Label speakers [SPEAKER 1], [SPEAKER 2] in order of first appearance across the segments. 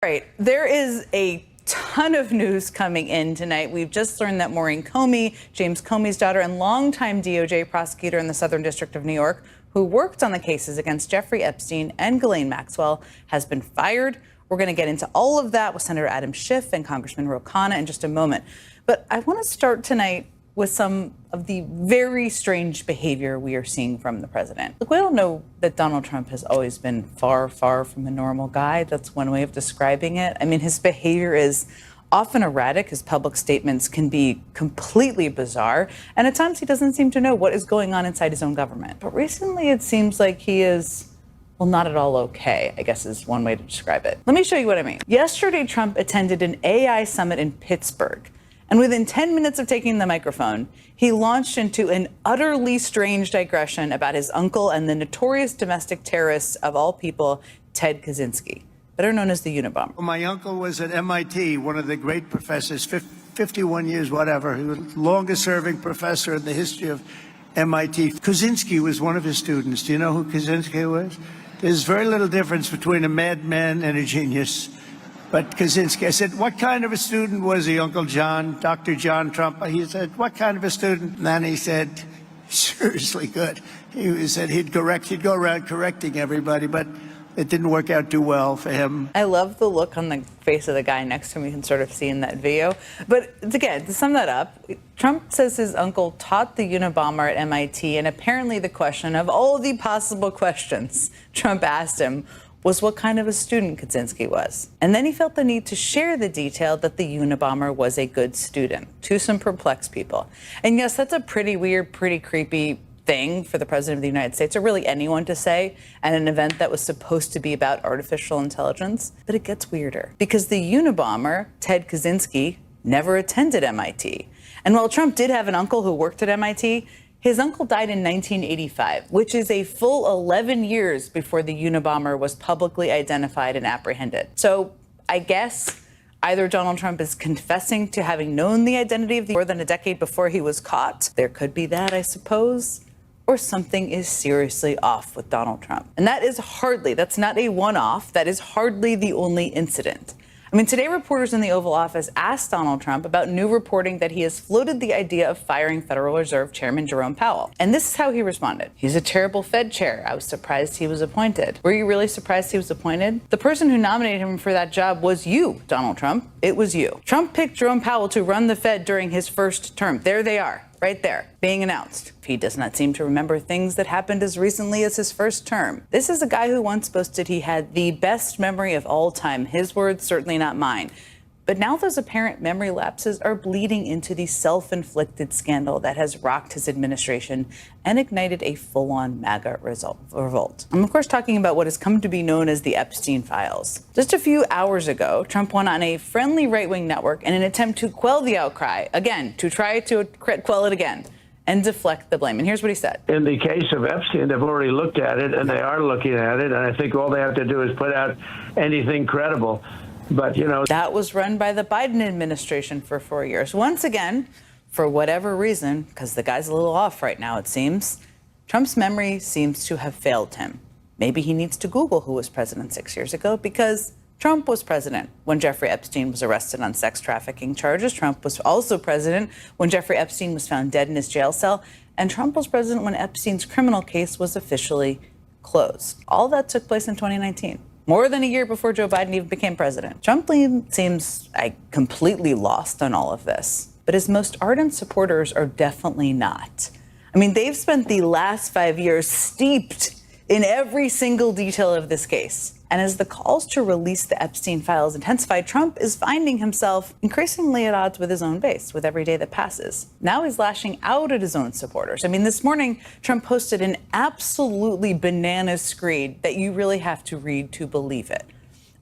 [SPEAKER 1] Right. There is a ton of news coming in tonight. We've just learned that Maureen Comey, James Comey's daughter and longtime DOJ prosecutor in the Southern District of New York, who worked on the cases against Jeffrey Epstein and Ghislaine Maxwell, has been fired. We're going to get into all of that with Senator Adam Schiff and Congressman Ro Khanna in just a moment. But I want to start tonight with some of the very strange behavior we are seeing from the president. Look, we all know that Donald Trump has always been far, far from a normal guy. That's one way of describing it. I mean, his behavior is often erratic. His public statements can be completely bizarre. And at times he doesn't seem to know what is going on inside his own government. But recently it seems like he is, well, not at all okay, I guess is one way to describe it. Let me show you what I mean. Yesterday, Trump attended an AI summit in Pittsburgh. And within 10 minutes of taking the microphone, he launched into an utterly strange digression about his uncle and the notorious domestic terrorist of all people, Ted Kaczynski, better known as the Unabomber.
[SPEAKER 2] My uncle was at MIT, one of the great professors, 51 years, whatever. He was the longest serving professor in the history of MIT. Kaczynski was one of his students. Do you know who Kaczynski was? There's very little difference between a madman and a genius. But Kaczynski, I said, what kind of a student was he, Uncle John, Dr. John Trump? He said, what kind of a student? And then he said, seriously good. He said he'd go around correcting everybody, but it didn't work out too well for him.
[SPEAKER 1] I love the look on the face of the guy next to him. You can sort of see in that video. But again, to sum that up, Trump says his uncle taught the Unabomber at MIT, and apparently the question of all the possible questions Trump asked him was what kind of a student Kaczynski was. And then he felt the need to share the detail that the Unabomber was a good student to some perplexed people. And yes, that's a pretty weird, pretty creepy thing for the president of the United States, or really anyone to say at an event that was supposed to be about artificial intelligence. But it gets weirder because the Unabomber, Ted Kaczynski, never attended MIT. And while Trump did have an uncle who worked at MIT, his uncle died in 1985, which is a full 11 years before the Unabomber was publicly identified and apprehended. So I guess either Donald Trump is confessing to having known the identity of the more than a decade before he was caught. There could be that, I suppose. Or something is seriously off with Donald Trump. And that's not a one-off. That is hardly the only incident. I mean, today reporters in the Oval Office asked Donald Trump about new reporting that he has floated the idea of firing Federal Reserve Chairman Jerome Powell. And this is how he responded. He's a terrible Fed chair. I was surprised he was appointed. Were you really surprised he was appointed? The person who nominated him for that job was you, Donald Trump. It was you. Trump picked Jerome Powell to run the Fed during his first term. There they are, right there, being announced. He does not seem to remember things that happened as recently as his first term. This is a guy who once boasted he had the best memory of all time. His words, certainly not mine. But now those apparent memory lapses are bleeding into the self-inflicted scandal that has rocked his administration and ignited a full-on MAGA revolt. I'm, of course, talking about what has come to be known as the Epstein files. Just a few hours ago, Trump went on a friendly right-wing network in an attempt to quell the outcry, again, to try to quell it again, and deflect the blame. And here's what he said.
[SPEAKER 3] In the case of Epstein, they've already looked at it, and they are looking at it, and I think all they have to do is put out anything credible. But, you know,
[SPEAKER 1] that was run by the Biden administration for 4 years. Once again, for whatever reason, because the guy's a little off right now, it seems, Trump's memory seems to have failed him. Maybe he needs to Google who was president 6 years ago, because Trump was president when Jeffrey Epstein was arrested on sex trafficking charges. Trump was also president when Jeffrey Epstein was found dead in his jail cell. And Trump was president when Epstein's criminal case was officially closed. All that took place in 2019. More than a year before Joe Biden even became president. Trump seems completely lost on all of this, but his most ardent supporters are definitely not. I mean, they've spent the last 5 years steeped in every single detail of this case. And as the calls to release the Epstein files intensify, Trump is finding himself increasingly at odds with his own base with every day that passes. Now he's lashing out at his own supporters. I mean, this morning, Trump posted an absolutely bananas screed that you really have to read to believe it.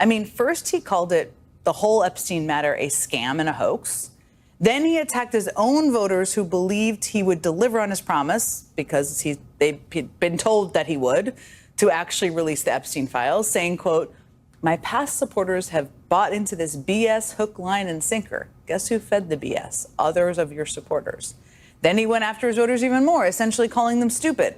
[SPEAKER 1] I mean, first he called it the whole Epstein matter a scam and a hoax. Then he attacked his own voters who believed he would deliver on his promise because they'd been told that he would, to actually release the Epstein files, saying, quote, "My past supporters have bought into this BS hook, line, and sinker. Guess who fed the BS? Others of your supporters." Then he went after his voters even more, essentially calling them stupid.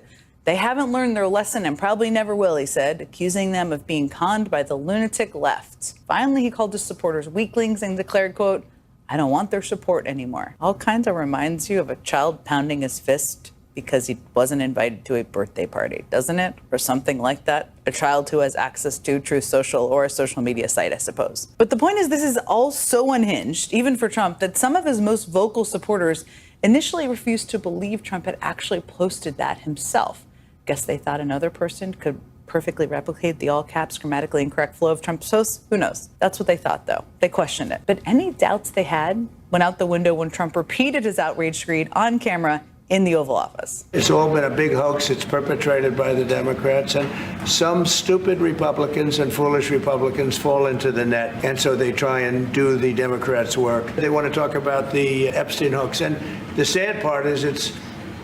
[SPEAKER 1] They haven't learned their lesson and probably never will, he said, accusing them of being conned by the lunatic left. Finally, he called his supporters weaklings and declared, quote, "I don't want their support anymore." All kinds of reminds you of a child pounding his fist because he wasn't invited to a birthday party, doesn't it? Or something like that. A child who has access to Truth Social or a social media site, I suppose. But the point is, this is all so unhinged, even for Trump, that some of his most vocal supporters initially refused to believe Trump had actually posted that himself. Guess they thought another person could perfectly replicate the all caps grammatically incorrect flow of Trump's posts? Who knows? That's what they thought, though. They questioned it. But any doubts they had went out the window when Trump repeated his outrage screed on camera in the Oval Office.
[SPEAKER 2] It's all been a big hoax. It's perpetrated by the Democrats, and some stupid Republicans and foolish Republicans fall into the net, and so they try and do the Democrats' work. They want to talk about the Epstein hoax, and the sad part is it's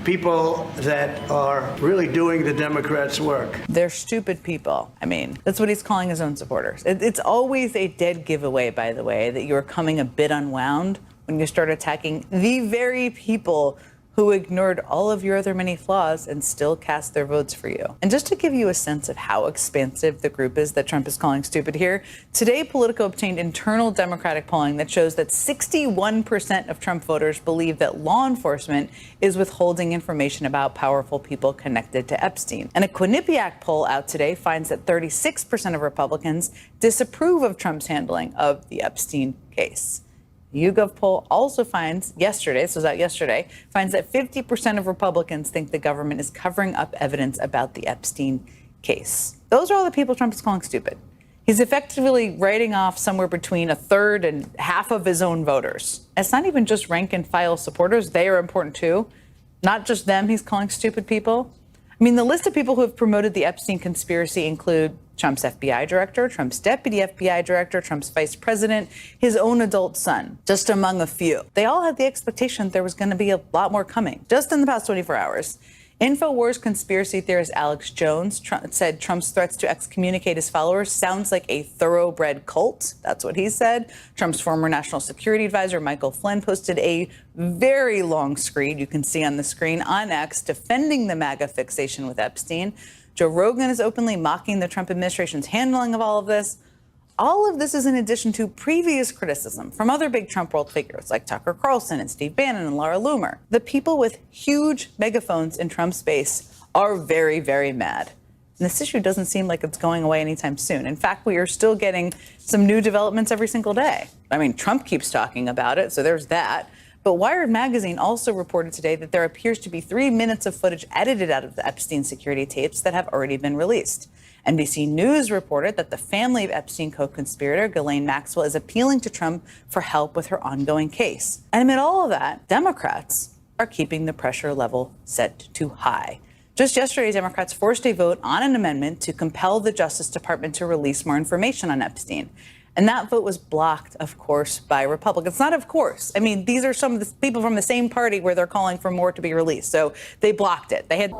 [SPEAKER 2] people that are really doing the Democrats' work.
[SPEAKER 1] They're stupid people. I mean, that's what he's calling his own supporters. It's always a dead giveaway, by the way, that you're coming a bit unwound when you start attacking the very people who ignored all of your other many flaws and still cast their votes for you. And just to give you a sense of how expansive the group is that Trump is calling stupid here, today Politico obtained internal Democratic polling that shows that 61% of Trump voters believe that law enforcement is withholding information about powerful people connected to Epstein. And a Quinnipiac poll out today finds that 36% of Republicans disapprove of Trump's handling of the Epstein case. The YouGov poll also finds this was out yesterday, finds that 50% of Republicans think the government is covering up evidence about the Epstein case. Those are all the people Trump is calling stupid. He's effectively writing off somewhere between a third and half of his own voters. It's not even just rank and file supporters. They are important too. Not just them he's calling stupid people. I mean, the list of people who have promoted the Epstein conspiracy include Trump's FBI director, Trump's deputy FBI director, Trump's vice president, his own adult son, just among a few. They all had the expectation there was going to be a lot more coming just in the past 24 hours. InfoWars conspiracy theorist Alex Jones said Trump's threats to excommunicate his followers sounds like a thoroughbred cult. That's what he said. Trump's former national security advisor, Michael Flynn, posted a very long screed, you can see on the screen, on X, defending the MAGA fixation with Epstein. Joe Rogan is openly mocking the Trump administration's handling of all of this. All of this is in addition to previous criticism from other big Trump world figures like Tucker Carlson and Steve Bannon and Laura Loomer. The people with huge megaphones in Trump's base are very, very mad. And this issue doesn't seem like it's going away anytime soon. In fact, we are still getting some new developments every single day. I mean, Trump keeps talking about it, so there's that. But Wired magazine also reported today that there appears to be 3 minutes of footage edited out of the Epstein security tapes that have already been released. NBC News reported that the family of Epstein co-conspirator Ghislaine Maxwell is appealing to Trump for help with her ongoing case. And amid all of that, Democrats are keeping the pressure level set too high. Just yesterday, Democrats forced a vote on an amendment to compel the Justice Department to release more information on Epstein. And that vote was blocked, of course, by Republicans. Not of course. I mean, these are some of the people from the same party where they're calling for more to be released. So they blocked it. They had